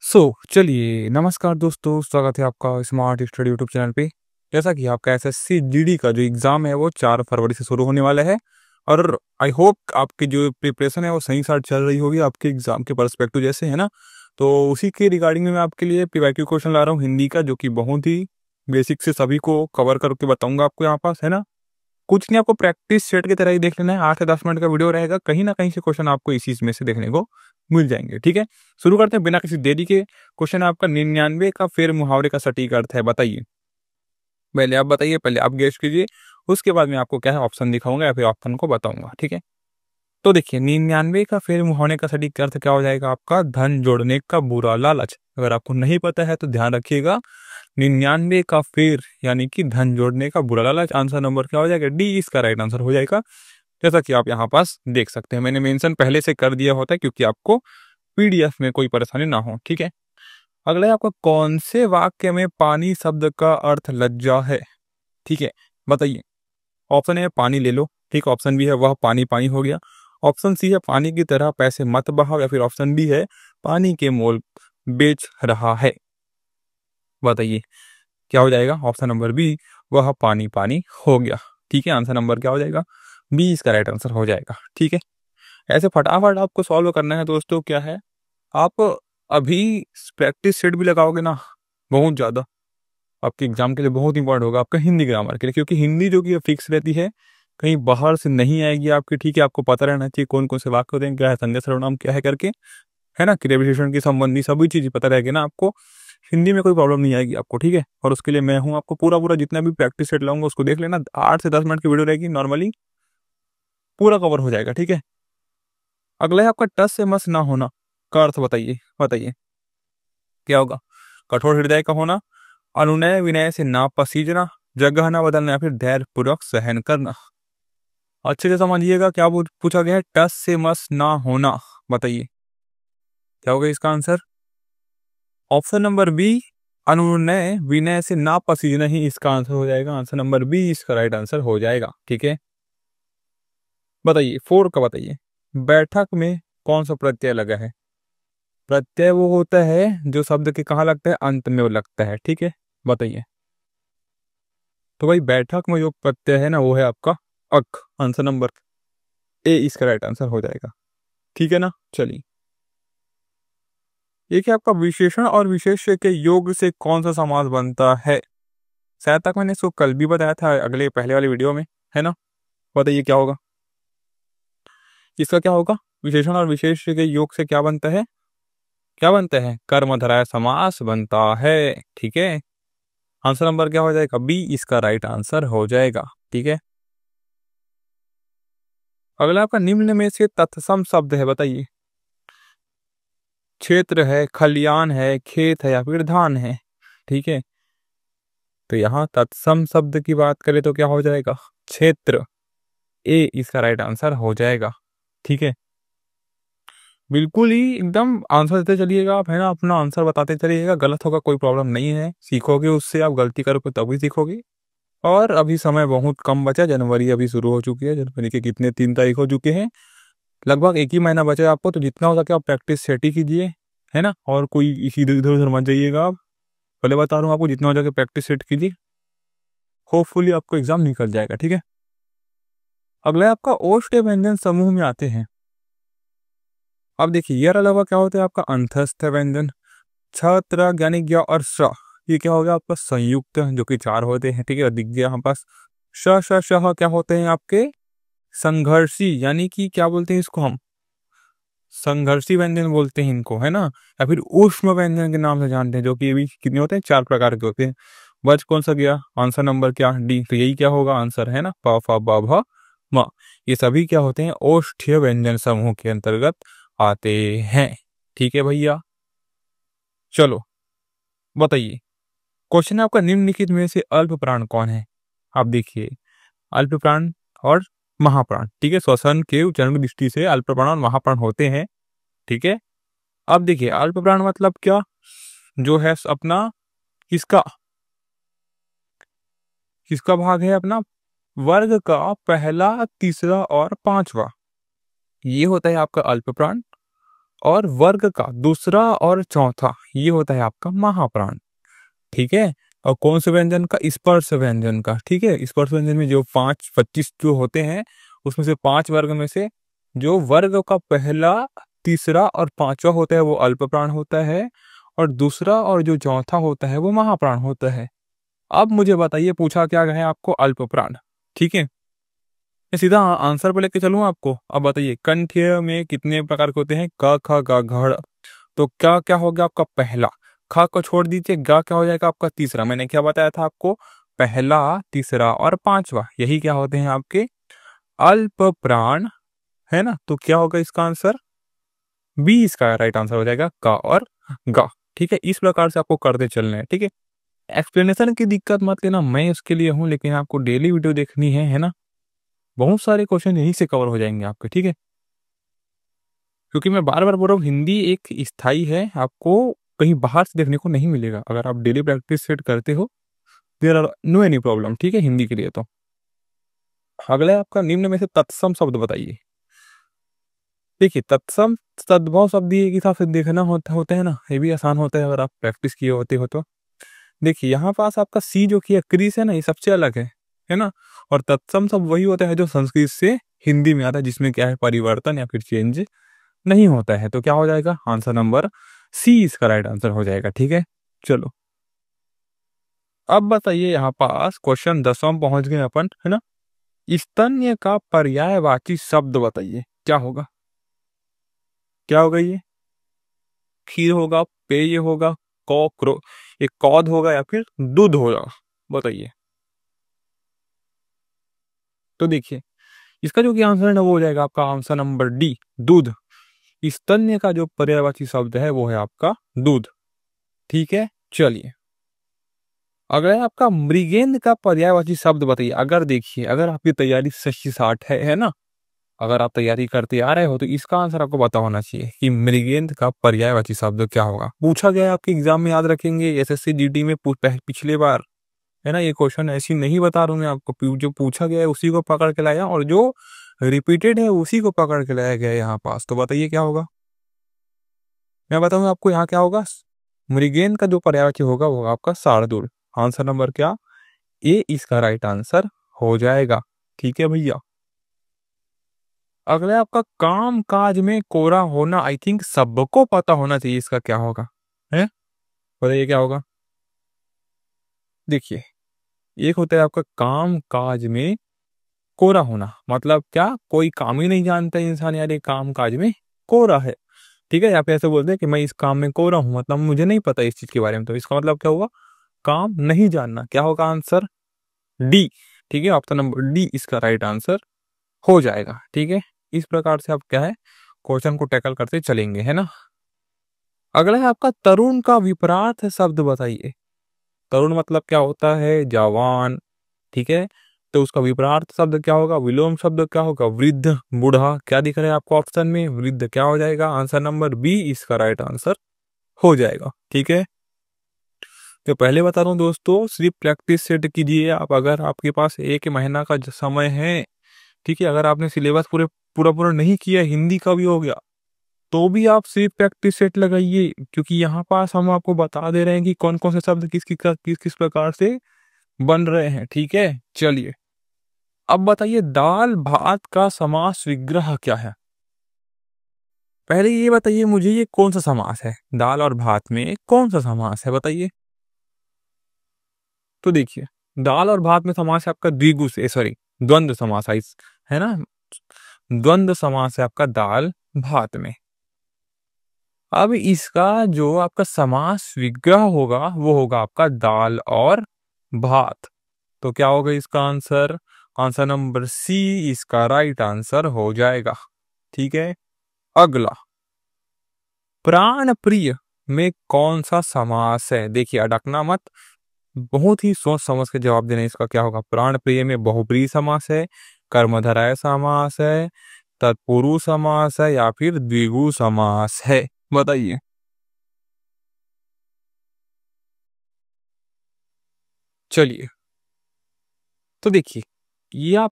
चलिए नमस्कार दोस्तों, स्वागत है आपका स्मार्ट स्टडी यूट्यूब चैनल पे। जैसा कि आपका एसएससी जीडी का जो एग्ज़ाम है वो 4 फरवरी से शुरू होने वाला है और आई होप आपकी जो प्रिपरेशन है वो सही साथ चल रही होगी आपके एग्ज़ाम के पर्सपेक्टिव जैसे, है ना? तो उसी के रिगार्डिंग में मैं आपके लिए पीवाईक्यू क्वेश्चन ला रहा हूँ हिंदी का, जो कि बहुत ही बेसिक से सभी को कवर करके बताऊँगा आपको यहाँ पास, है ना? कुछ नहीं, आपको प्रैक्टिस सेट की तरह ही देख लेना है। 8 से 10 मिनट का वीडियो रहेगा, कहीं ना कहीं से क्वेश्चन आपको इसी में से देखने को मिल जाएंगे। ठीक है, शुरू करते हैं बिना किसी देरी के। क्वेश्चन आपका 99 का फेर मुहावरे का सटीक अर्थ है, बताइए। पहले आप बताइए, पहले आप गेस कीजिए, उसके बाद मैं आपको क्या है ऑप्शन दिखाऊंगा या फिर ऑप्शन को बताऊंगा। ठीक है, तो देखिए 99 का फेर मुहावरे का सटीक अर्थ क्या हो जाएगा आपका? धन जोड़ने का बुरा लालच। अगर आपको नहीं पता है तो ध्यान रखिएगा, 99 का फेर यानी कि धन जोड़ने का बुरा लालच। आंसर नंबर क्या हो जाएगा? डी इसका राइट आंसर हो जाएगा। जैसा कि आप यहाँ पास देख सकते हैं, मैंने मेंशन पहले से कर दिया होता है क्योंकि आपको पीडीएफ में कोई परेशानी ना हो। ठीक है, अगला है आपका, कौन से वाक्य में पानी शब्द का अर्थ लज्जा है? ठीक है, बताइए। ऑप्शन ए पानी ले लो, ठीक। ऑप्शन बी है वह पानी पानी हो गया। ऑप्शन सी है पानी की तरह पैसे मत बहाओ, या फिर ऑप्शन डी है पानी के मोल बेच रहा है। बताइए क्या हो जाएगा? ऑप्शन नंबर बी, वह पानी पानी हो गया। ठीक है, आंसर नंबर क्या हो जाएगा? बी इसका राइट आंसर हो जाएगा। ठीक है, ऐसे फटाफट आपको सॉल्व करना है दोस्तों। क्या है, आप अभी प्रैक्टिस सेट भी लगाओगे ना, बहुत ज़्यादा आपके एग्जाम के लिए बहुत इंपॉर्टेंट होगा आपका हिंदी ग्रामर के लिए, क्योंकि हिंदी जो कि फिक्स रहती है, कहीं बाहर से नहीं आएगी आपकी। ठीक है, आपको पता रहना चाहिए कौन कौन से वाक्य होते हैं, क्या है संज्ञा सर्वनाम क्या है करके, है ना? क्रिया विशेषण की संबंधी सभी चीज़ पता रहेगी ना आपको, हिंदी में कोई प्रॉब्लम नहीं आएगी आपको। ठीक है, और उसके लिए मैं हूँ, आपको पूरा पूरा जितना भी प्रैक्टिस सेट लाऊंगा उसको देख लेना। 8 से 10 मिनट की वीडियो रहेगी, नॉर्मली पूरा कवर हो जाएगा। ठीक है, अगला है आपका टस से मस ना होना का अर्थ बताइए। बताइए क्या होगा? कठोर हृदय का होना, अनुनय विनय से ना पसीजना, जगह ना बदलना, या फिर धैर्य पूर्वक सहन करना। अच्छे से समझिएगा क्या पूछा गया है। टस से मस ना होना, बताइए क्या होगा इसका आंसर? ऑप्शन नंबर बी, अनुनय विनय से ना पसीजना ही इसका आंसर हो जाएगा। आंसर नंबर बी इसका राइट आंसर हो जाएगा। ठीक है, बताइए 4 का बताइए। बैठक में कौन सा प्रत्यय लगा है? प्रत्यय वो होता है जो शब्द के कहाँ लगता है? अंत में वो लगता है। ठीक है, बताइए। तो भाई बैठक में जो प्रत्यय है ना वो है आपका अक। आंसर नंबर ए इसका राइट आंसर हो जाएगा। ठीक है ना, चलिए। ये क्या आपका विशेषण और विशेष्य के योग से कौन सा समास बनता है? शायद तक मैंने इसको कल भी बताया था अगले पहले वाले वीडियो में, है ना? बताइए क्या होगा इसका? क्या होगा? विशेषण और विशेष्य के योग से क्या बनता है? क्या बनता है? कर्मधारय समास बनता है। ठीक है, आंसर नंबर क्या हो जाएगा? बी इसका राइट आंसर हो जाएगा। ठीक है, अगला आपका निम्न में से तत्सम शब्द है, बताइए। क्षेत्र है, खलियान है, खेत है, या फिर धान है। ठीक है, तो यहाँ तत्सम शब्द की बात करें तो क्या हो जाएगा? क्षेत्र। ए इसका राइट आंसर हो जाएगा। ठीक है, बिल्कुल ही एकदम आंसर देते चलिएगा आप, है ना? अपना आंसर बताते चलिएगा, गलत होगा कोई प्रॉब्लम नहीं है, सीखोगे उससे। आप गलती करोगे तभी सीखोगे। और अभी समय बहुत कम बचा, जनवरी अभी शुरू हो चुकी है। जनवरी के कितने 3 तारीख हो चुके हैं, लगभग 1 ही महीना बचा है आपको। तो जितना हो सके आप प्रैक्टिस सेट ही कीजिए, है ना? और कोई इसी इधर उधर मत जाइएगा आप। पहले बता रहा हूँ आपको, जितना हो सके प्रैक्टिस सेट कीजिए, होपफुली आपको एग्जाम निकल जाएगा। ठीक है, अगला है आपका ओष्ठ व्यंजन समूह में आते हैं। अब देखिए ये अलावा क्या होता है आपका? अंतस्थ व्यंजन, छ, त्र, ज्ञानी, ज्ञ और श। ये क्या हो गया आपका? संयुक्त, जो कि 4 होते हैं। ठीक है, दिख गया यहाँ पास। श श श क्या होते हैं आपके? संघर्षी, यानी कि क्या बोलते हैं इसको? हम संघर्षी व्यंजन बोलते हैं इनको, है ना? या फिर ऊष्म व्यंजन के नाम से जानते हैं, जो कि अभी कितने होते हैं? 4 प्रकार के होते हैं। बच कौन सा गया? आंसर नंबर क्या? डी। तो यही क्या होगा आंसर, है ना? प फ ब भ म। ये सभी क्या होते हैं? ओष्ठ्य व्यंजन समूह के अंतर्गत आते हैं। ठीक है भैया, चलो बताइए। क्वेश्चन है आपका, निम्नलिखित में से अल्प प्राण कौन है? आप देखिए, अल्प प्राण और महाप्राण। ठीक है, श्वसन के उच्चारण की दृष्टि से अल्प प्राण और महाप्राण होते हैं। ठीक है, अब देखिए अल्प प्राण मतलब क्या? जो है अपना किसका किसका भाग है? अपना वर्ग का पहला, तीसरा और पांचवा, ये होता है आपका अल्प प्राण। और वर्ग का दूसरा और चौथा ये होता है आपका महाप्राण। ठीक है। और कौन से व्यंजन का? स्पर्श व्यंजन का। ठीक है। स्पर्श व्यंजन में जो 25 जो होते हैं उसमें से 5 वर्ग में से जो वर्ग का पहला, तीसरा और पांचवा होता है वो अल्प प्राण होता है, और दूसरा और जो चौथा होता है वो महाप्राण होता है। अब मुझे बताइए, पूछा क्या गया है आपको? अल्प प्राण। ठीक है। मैं सीधा आंसर पे लेके चलूँ आपको। अब बताइए, कंठ में कितने प्रकार के होते हैं? क ख ग घ। तो क्या क्या हो गया आपका? पहला। ख को छोड़ दीजिए, ग क्या हो जाएगा आपका? तीसरा। मैंने क्या बताया था आपको? पहला, तीसरा और पांचवा यही क्या होते हैं आपके? अल्प प्राण, है ना? तो क्या होगा इसका आंसर? बी इसका राइट आंसर हो जाएगा, क और ग। ठीक है। इस प्रकार से आपको करते चलना है। ठीक है। एक्सप्लेनेशन की दिक्कत मत लेना, मैं उसके लिए हूँ, लेकिन आपको डेली वीडियो देखनी है ना? बहुत सारे क्वेश्चन यहीं से कवर हो जाएंगे आपके। ठीक है। क्योंकि मैं बार बार बोल रहा हूँ, हिंदी एक स्थाई है, आपको कहीं बाहर से देखने को नहीं मिलेगा। अगर आप डेली प्रैक्टिस सेट करते हो, there are no any problem. ठीक है, हिंदी के लिए तो। अगला है आपका, निम्न में से तत्सम शब्द बताइए। देखिए, तत्सम तद्भव शब्द ये एक हिसाब से देखना होता है ना, ये भी आसान होता है अगर आप प्रैक्टिस किए होते हो तो। देखिए, यहाँ पास आपका सी जो कि क्रिस है ना, ये सबसे अलग है ना? और तत्सम शब्द वही होता है जो संस्कृत से हिंदी में आता है, जिसमें क्या है, परिवर्तन या फिर चेंज नहीं होता है। तो क्या हो जाएगा? आंसर नंबर सी इसका राइट आंसर हो जाएगा। ठीक है। चलो, अब बताइए, यहाँ पास क्वेश्चन 10वां पहुंच गए अपन, है ना? स्तन्य का पर्यायवाची शब्द बताइए, क्या होगा? क्या होगा ये? खीर होगा, पेय होगा, कॉकरो एक कौद होगा, या फिर दूध होगा? बताइए। तो देखिए, इसका जो कि आंसर है ना, वो हो जाएगा आपका आंसर नंबर डी, दूध। स्तन्य का जो पर्यायवाची शब्द है वो है आपका दूध। ठीक है। चलिए, अगर आपका मृगेंद्र का पर्यायवाची शब्द बताइए। अगर देखिए, अगर आपकी तैयारी 60-60 है ना, अगर आप तैयारी करते आ रहे हो तो इसका आंसर आपको पता होना चाहिए कि मृगेंद्र का पर्यायवाची शब्द क्या होगा। पूछा गया है आपके एग्जाम में, याद रखेंगे, एसएससी जीडी में पिछले बार, है ना? ये क्वेश्चन ऐसी नहीं बता रहा हूं मैं आपको, जो पूछा गया है उसी को पकड़ के लाया, और जो रिपीटेड है उसी को पकड़ के लाया गया है यहाँ पास। तो बताइए क्या होगा? मैं बताऊँ आपको यहाँ क्या होगा? मृगेंद्र का जो पर्यायवाची होगा वो होगा आपका शार्दूल। आंसर नंबर क्या? ए इसका राइट आंसर हो जाएगा। ठीक है भैया। अगला आपका काम काज में कोरा होना, आई थिंक सबको पता होना चाहिए इसका क्या होगा, है? बताइए क्या होगा? देखिए, एक होता है आपका काम काज में कोरा होना, मतलब क्या? कोई काम ही नहीं जानता इंसान, यार ये काम काज में कोरा है। ठीक है। या फिर ऐसे बोलते हैं कि मैं इस काम में कोरा हूं, मतलब मुझे नहीं पता इस चीज के बारे में। तो इसका मतलब क्या हुआ? काम नहीं जानना। क्या होगा आंसर? डी। ठीक है। ऑप्शन नंबर डी इसका राइट आंसर हो जाएगा। ठीक है। इस प्रकार से आप क्या है, क्वेश्चन को टैकल करते चलेंगे, है ना? अगला है आपका तरुण का विपरीत शब्द बताइए। तरुण मतलब क्या होता है? जवान। ठीक है। तो उसका विपरीत शब्द क्या होगा? विलोम शब्द क्या होगा? वृद्ध, बूढ़ा। क्या दिख रहा है आपको ऑप्शन में? वृद्ध। क्या हो जाएगा? आंसर नंबर बी इसका राइट आंसर हो जाएगा। ठीक है। तो पहले बता रहा हूँ दोस्तों, सिर्फ प्रैक्टिस सेट कीजिए आप। अगर आपके पास एक महीना का समय है, ठीक है, अगर आपने सिलेबस पूरा पूरा नहीं किया, हिंदी का भी हो गया, तो भी आप सिर्फ प्रैक्टिस सेट लगाइए। क्योंकि यहाँ पास हम आपको बता दे रहे हैं कि कौन कौन से शब्द किस किस प्रकार से बन रहे हैं। ठीक है। चलिए, अब बताइए, दाल भात का समास विग्रह क्या है? पहले ये बताइए मुझे, ये कौन सा समास है? दाल और भात में कौन सा समास है बताइए? तो देखिए, दाल और भात में समास है आपका द्विगु से, सॉरी, द्वंद्व समास है ना? द्वंद्व समास है आपका दाल भात में। अब इसका जो आपका समास विग्रह होगा वो होगा आपका दाल और भात। तो क्या होगा इसका आंसर? आंसर नंबर सी इसका राइट आंसर हो जाएगा। ठीक है। अगला, प्राण प्रिय में कौन सा समास है? देखिए, अड़कना मत, बहुत ही सोच समझ के जवाब देना। इसका क्या होगा? प्राण प्रिय में बहुब्रीहि समास है, कर्मधारय समास है, तत्पुरुष समास है, या फिर द्विगु समास है? बताइए। चलिए, तो देखिए, ये आप